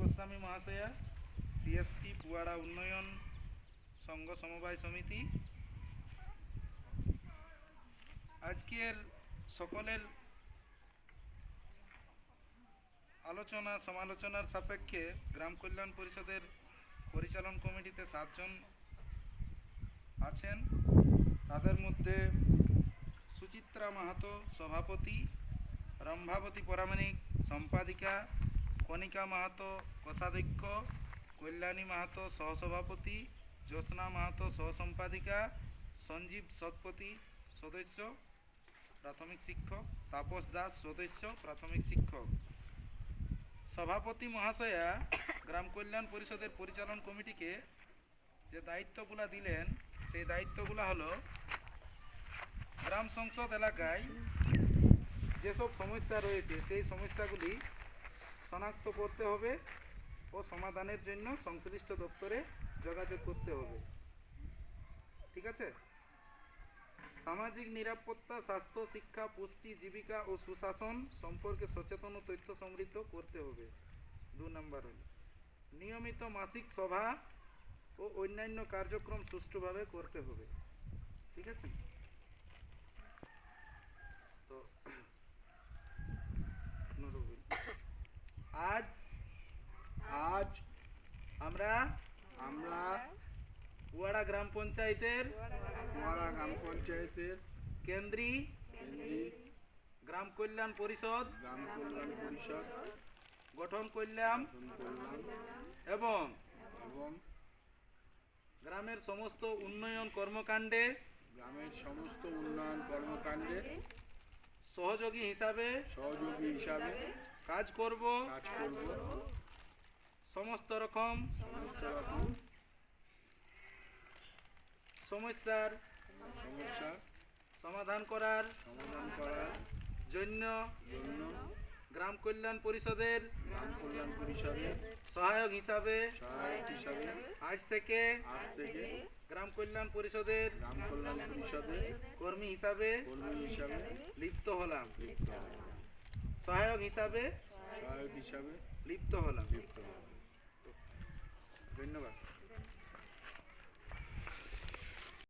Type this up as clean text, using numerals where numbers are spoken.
Goswami মহাশয়া, CSP পুয়াড়া উন্নয়ন সংঘ সমবায় সমিতি। আজকের সকলের আলোচনা সমালোচনার সাপেক্ষে গ্রাম কল্যাণ পরিষদের পরিচালন কমিটিতে 7 জন আছেন। তাদের মধ্যে সুচিত্রা মাহাতো সভাপতি, রম্ভাবতী পরামানিক সম্পাদিকা, কণিকা মাহাতো কোষাধ্যক্ষ, কল্যাণী মাহাতো সহসভাপতি, জ্যোৎস্না মাহাতো সহসম্পাদিকা, সঞ্জীব শতপথী সদস্য প্রাথমিক শিক্ষক, তাপস দাস সদস্য প্রাথমিক শিক্ষক। সভাপতি মহাশয়া গ্রাম কল্যাণ পরিষদের পরিচালন কমিটিকে যে দায়িত্বগুলো দিলেন, সেই দায়িত্বগুলো হলো গ্রাম সংসদ এলাকায় যেসব সমস্যা রয়েছে সেই সমস্যাগুলি শনাক্ত করতে হবে ও সমাধানের জন্য সংশ্লিষ্ট দপ্তরে যোগাযোগ করতে হবে। ঠিক আছে? সামাজিক নিরাপত্তা, স্বাস্থ্য, শিক্ষা, পুষ্টি, জীবিকা ও সুশাসন সম্পর্কে সচেতন ও তথ্য সমৃদ্ধ করতে হবে। 2 নম্বর হল নিয়মিত মাসিক সভা ও অন্যান্য কার্যক্রম সুষ্ঠুভাবে করতে হবে। ঠিক আছে? তো আজ আমরা পুয়াড়া গ্রাম পঞ্চায়েতের কেন্দ্রীয় গ্রাম কল্যাণ পরিষদ গঠন করলাম এবং গ্রামের সমস্ত উন্নয়ন কর্মকাণ্ডে সহযোগী হিসাবে কাজ করব। সমস্ত রকম সমস্যার সমাধান করার জন্য গ্রাম কল্যাণ পরিষদের সহায়ক হিসাবে আজ থেকে গ্রাম কল্যাণ পরিষদের কর্মী হিসাবে লিপ্ত হলাম। সহায়ক হিসাবে লিপ্ত হলাম। ধন্যবাদ।